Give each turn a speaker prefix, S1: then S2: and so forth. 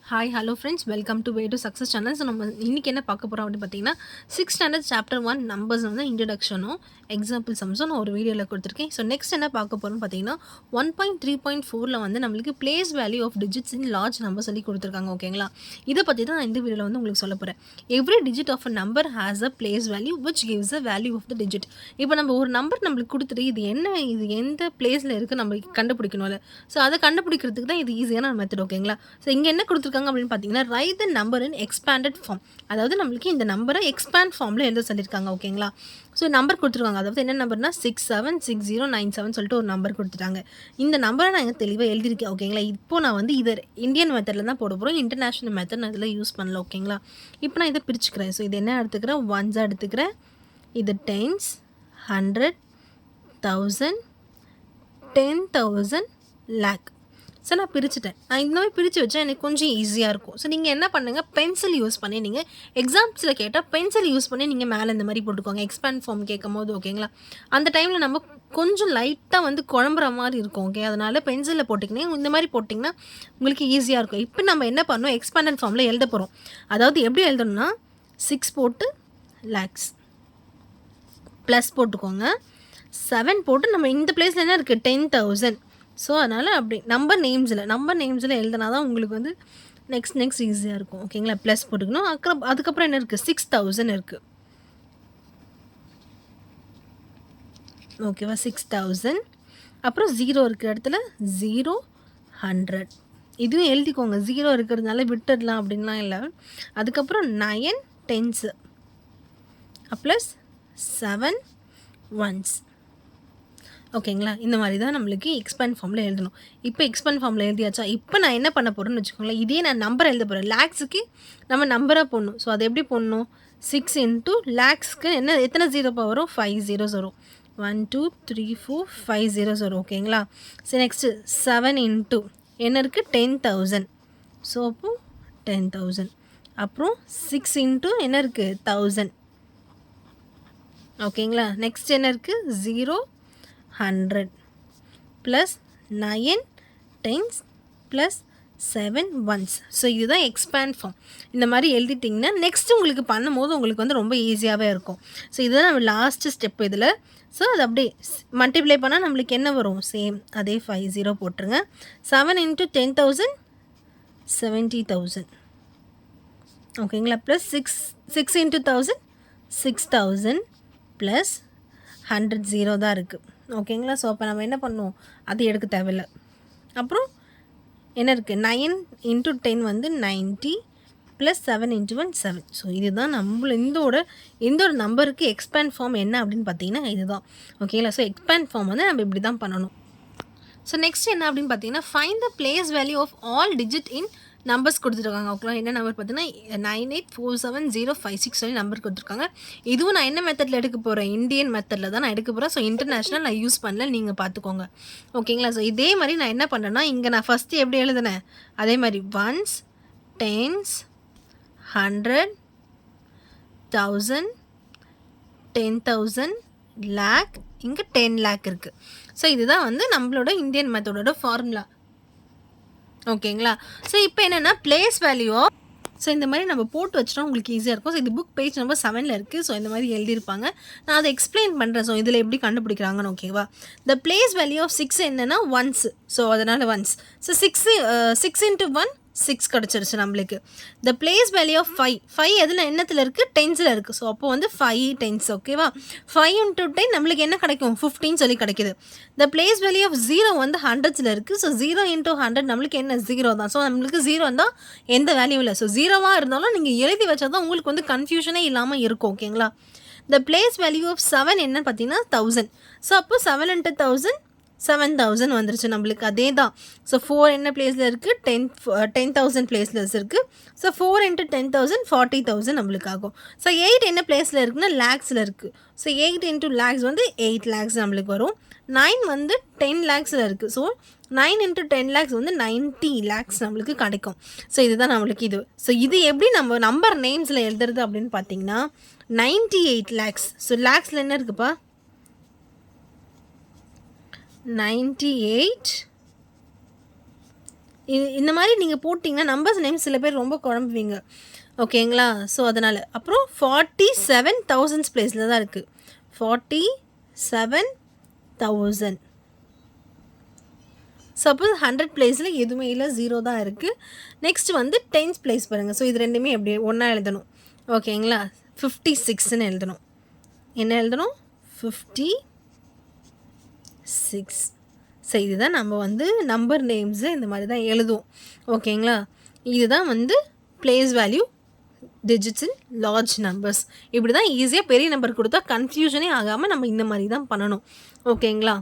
S1: Hi hello friends welcome to way to success channel. So நம்ம இன்றைக்கி என்ன பார்க்க போகிறோம் அப்படின்னு பார்த்தீங்கன்னா 6th ஸ்டாண்டர்ட் சாப்டர் 1 நம்பர்ஸ் வந்து இன்ட்ரடக்ஷனும் எக்ஸாம்பிள் சம்ஸும் நான் ஒரு வீடியோவில் கொடுத்துருக்கேன். ஸோ நெக்ஸ்ட் என்ன பார்க்க போகிறோம்னு பார்த்தீங்கன்னா 1.3.4ல் வந்து நம்மளுக்கு place value of digits in large number சொல்லி கொடுத்துருக்காங்க. ஓகேங்களா, இதை பற்றி தான் நான் இந்த வீடியோவில் வந்து உங்களுக்கு சொல்ல போகிறேன். Every digit of a number has a place value which gives a value of the digit. இப்போ நம்ம ஒரு நம்பர் நம்மளுக்கு கொடுத்துட்டு இது எந்த பிளேஸில் இருக்குது நம்ம கண்டுபிடிக்கணும்ல. ஸோ அதை கண்டுபிடிக்கிறதுக்கு தான் இது ஈஸியான மெத்தட். ஓகேங்களா, ஸோ இங்கே என்ன கொடுத்துருக்காங்க அப்படின்னு பார்த்தீங்கன்னா write the number in expanded form. அதாவது நம்மளுக்கு இந்த நம்பரை எக்ஸ்பேண்ட் ஃபார்மில் எழுத சொல்லியிருக்காங்க. ஓகேங்களா, ஸோ நம்பர் கொடுத்துருக்காங்க. அதாவது என்ன நம்பர்னா 676097 சொல்லிட்டு ஒரு நம்பர் கொடுத்துட்டாங்க. இந்த நம்பரை நான் தெளிவாக எழுதியிருக்கேன். ஓகேங்களா, இப்போ நான் வந்து இதை இந்தியன் மெத்தடில் தான் போட போகிறோம். இன்டர்நேஷ்னல் மெத்தட் நான் இதில் யூஸ் பண்ணல. ஓகேங்களா, இப்போ நான் இதை பிரிச்சுக்கிறேன். ஸோ இது என்ன எடுத்துக்கிறேன், ஒன்ஸாக எடுத்துக்கிறேன். இது டென்ஸ், 100, 1000, 10,000, லேக். ஸோ நான் பிரிச்சுட்டேன். நான் இந்த மாதிரி பிரித்து வச்சா எனக்கு கொஞ்சம் ஈஸியாக இருக்கும். ஸோ நீங்கள் என்ன பண்ணுங்கள், பென்சில் யூஸ் பண்ணி நீங்கள் எக்ஸாம்ஸில் கேட்டால் பென்சில் யூஸ் பண்ணி நீங்கள் மேலே இந்த மாதிரி போட்டுக்கோங்க. எக்ஸ்பேண்ட் ஃபார்ம் கேட்கும் போது ஓகேங்களா, அந்த டைமில் நம்ம கொஞ்சம் லைட்டாக வந்து குழம்புற மாதிரி இருக்கும். ஓகே, அதனால் பென்சிலில் போட்டிங்கன்னா இந்த மாதிரி போட்டிங்கன்னா உங்களுக்கு ஈஸியாக இருக்கும். இப்போ நம்ம என்ன பண்ணோம், எக்ஸ்பேண்டட் ஃபார்மில் எழுத போகிறோம். அதாவது எப்படி எழுதணும்னா 6 போட்டு லேக்ஸ் ப்ளஸ் போட்டுக்கோங்க, 7 போட்டு நம்ம இந்த பிளேஸில் என்ன இருக்குது 10,000. ஸோ அதனால் அப்படி நம்பர் நேம்ஸில் எழுதினா தான் உங்களுக்கு வந்து நெக்ஸ்ட் ஈஸியாக இருக்கும். ஓகேங்களா, ப்ளஸ் போட்டுக்கணும். அதுக்கப்புறம் என்ன இருக்குது 6,000 இருக்குது. ஓகேவா, 6,000. அப்புறம் 0 இருக்கிற இடத்துல 0, 100 இதுவும் எழுதிக்கோங்க. 0 இருக்கிறதுனால விட்டுடலாம் அப்படின்லாம் இல்லை. அதுக்கப்புறம் 9 10s ப்ளஸ் 7 1s. ஓகேங்களா, இந்த மாதிரி தான் நம்மளுக்கு எக்ஸ்பேண்ட் ஃபார்மில் எழுதணும். இப்போ எக்ஸ்பேண்ட் ஃபார்மில் எழுதியாச்சா, இப்போ நான் என்ன பண்ண போகிறேன்னு வச்சுக்கோங்களேன். இதே நான் நம்பர் எழுத போகிறேன். லேக்ஸுக்கு நம்ம நம்பராக போடணும். ஸோ அது எப்படி போடணும், 6 இன்ட்டு லேக்ஸ்க்கு எத்தனை ஜீரோ வரும், 5 zeros வரும். 1 2 3 4 5 zeros வரும். ஓகேங்களா, சரி நெக்ஸ்ட்டு 7 இன்ட்டு என்ன இருக்குது 10,000. ஸோ அப்போது 10,000. அப்புறம் 6 இன்ட்டு என்ன இருக்குது 1000. ஓகேங்களா, நெக்ஸ்ட் என்ன இருக்குது 0 100 plus 9 10s plus 7 1s. So இதுதான் எக்ஸ்பேண்ட் ஃபார்ம். இந்த மாதிரி எழுதிட்டிங்கன்னா நெக்ஸ்ட் உங்களுக்கு பண்ணும்போது உங்களுக்கு வந்து ரொம்ப ஈஸியாகவே இருக்கும். ஸோ இதுதான் நம்ம லாஸ்ட்டு ஸ்டெப் இதில். ஸோ அது அப்படியே மல்டிப்ளை பண்ணால் நம்மளுக்கு என்ன வரும், சேம் அதே 50 போட்டுருங்க. 7 இன்ட்டு 10,000 70,000. ஓகேங்களா, ப்ளஸ் 6 இன்ட்டு 1000 6,000 ப்ளஸ் 100 0 தான் இருக்குது. ஓகேங்களா, ஸோ அப்போ நம்ம என்ன பண்ணுவோம், அது எடுக்க தேவையில்லை. அப்புறம் என்ன இருக்குது 9 இன்ட்டு 10 வந்து 90 ப்ளஸ் 7 இன்ட்டு 1 7. ஸோ இதுதான் இந்த ஒரு நம்பருக்கு எக்ஸ்பேண்ட் ஃபார்ம் என்ன அப்படின்னு பார்த்தீங்கன்னா இதுதான். ஓகேங்களா, ஸோ எக்ஸ்பேண்ட் ஃபார்ம் வந்து நம்ம இப்படி தான் பண்ணணும். ஸோ நெக்ஸ்ட் என்ன அப்படின்னு பார்த்தீங்கன்னா find the place value of all digit in numbers கொடுத்துருக்காங்க. ஓகே, என்ன நம்பர் பார்த்தீங்கன்னா 984705 சொல்லி நம்பர் கொடுத்துருக்காங்க. இதுவும் நான் என்ன மெத்தடில் எடுக்க போகிறேன், இந்தியன் மெத்தடில் தான் நான் எடுக்க போகிறேன். ஸோ இன்டர்நேஷ்னல் நான் யூஸ் பண்ணல, நீங்கள் பார்த்துக்கோங்க. ஓகேங்களா, ஸோ இதே மாதிரி நான் என்ன பண்ணுறேன்னா இங்கே நான் ஃபஸ்ட்டு எப்படி எழுதுனேன் அதே மாதிரி 1s 10s 100 1000 10,000 லேக், இங்கே 10 லேக் இருக்குது. ஸோ இதுதான் வந்து நம்மளோட இந்தியன் மெத்தடோட ஃபார்முலா. ஓகேங்களா, ஸோ இப்போ என்னென்னா பிளேஸ் வேல்யூ. ஸோ இந்த மாதிரி நம்ம போட்டு வச்சிட்டோம், உங்களுக்கு ஈஸியாக இருக்கும். ஸோ இது புக் பேஜ் நம்பர் 7ல் இருக்குது. ஸோ இந்த மாதிரி எழுதியிருப்பாங்க, நான் அதை எக்ஸ்பிளைன் பண்ணுறேன். ஸோ இதில் எப்படி கண்டுபிடிக்கிறாங்கன்னு. ஓகேவா, த பிளேஸ் வேல்யூ ஆஃப் 6 என்னென்னா 1s. ஸோ அதனால் 1s. ஸோ 6 இன்ட்டு 1 6 கிடச்சிருச்சு நம்மளுக்கு. த பிளேஸ் வேல்யூ ஆஃப் 5 எதில் என்னத்தில் இருக்குது 10ஸில் இருக்குது. ஸோ அப்போ வந்து 5 10s. ஓகேவா, 5 இன்ட்டு 10 நம்மளுக்கு என்ன கிடைக்கும் 15 சொல்லி கிடைக்கிது. த பிளேஸ் வேல்யூ ஆஃப் 0 வந்து 100ஸில் இருக்குது. ஸோ 0 இன்ட்டு 100 நம்மளுக்கு என்ன 0 தான். ஸோ நம்மளுக்கு 0 இருந்தால் எந்த வேல்யூ இல்லை. ஸோ 0வாக இருந்தாலும் நீங்கள் எழுதி வச்சா தான் உங்களுக்கு வந்து கன்ஃபியூஷனே இல்லாமல் இருக்கும். ஓகேங்களா, த பிளேஸ் வேல்யூ ஆஃப் 7 என்னன்னு பார்த்தீங்கன்னா 1000. ஸோ அப்போ 7 இன்ட்டு 1000 7,000 வந்துருச்சு நம்மளுக்கு. அதே தான். ஸோ 4 என்ன பிளேஸில் இருக்குது 10,000 பிளேஸில் இருக்குது. ஸோ 4 இன்ட்டு 10,000 40,000 நம்மளுக்கு ஆகும். ஸோ 8 என்ன பிளேஸில் இருக்குன்னா லேக்ஸில் இருக்குது. ஸோ 8 இன்ட்டு லேக்ஸ் வந்து 8 lakhs நம்மளுக்கு வரும். 9 வந்து 10 lakhsல இருக்குது. ஸோ 9 இன்ட்டு 10 lakhs வந்து 90 lakhs நம்மளுக்கு கிடைக்கும். ஸோ இதுதான் நம்மளுக்கு இது. ஸோ இது எப்படி நம்ம நம்பர் நேம்ஸில் எழுதுறது அப்படின்னு பார்த்தீங்கன்னா 98 lakhs. ஸோ லேக்ஸில் என்ன இருக்குப்பா 98 இந்த மாதிரி நீங்கள் போட்டிங்கன்னா நம்பர்ஸ் நேம் சில பேர் ரொம்ப குழம்புவீங்க. ஓகேங்களா? ஸோ அதனால் அப்புறம் 47,000 பிளேஸில் தான் இருக்குது. 47,000. சப்போஸ் 100 பிளேஸில் எதுவுமே இல்லை, 0 தான் இருக்குது. நெக்ஸ்ட் வந்து 10th பிளேஸ் பாருங்கள். ஸோ இது ரெண்டுமே எப்படி ஒன்றா எழுதணும். ஓகேங்களா? 56ன்னு எழுதணும். என்ன எழுதணும்? 56. ஸோ இதுதான் நம்ம வந்து நம்பர் நேம்ஸு இந்த மாதிரி தான் எழுதுவோம். ஓகேங்களா? இதுதான் வந்து place value digits in large numbers. இப்படி தான் ஈஸியாக பெரிய நம்பர் கொடுத்தா கன்ஃபியூஷனே ஆகாமல் நம்ம இந்த மாதிரி தான் பண்ணணும். ஓகேங்களா?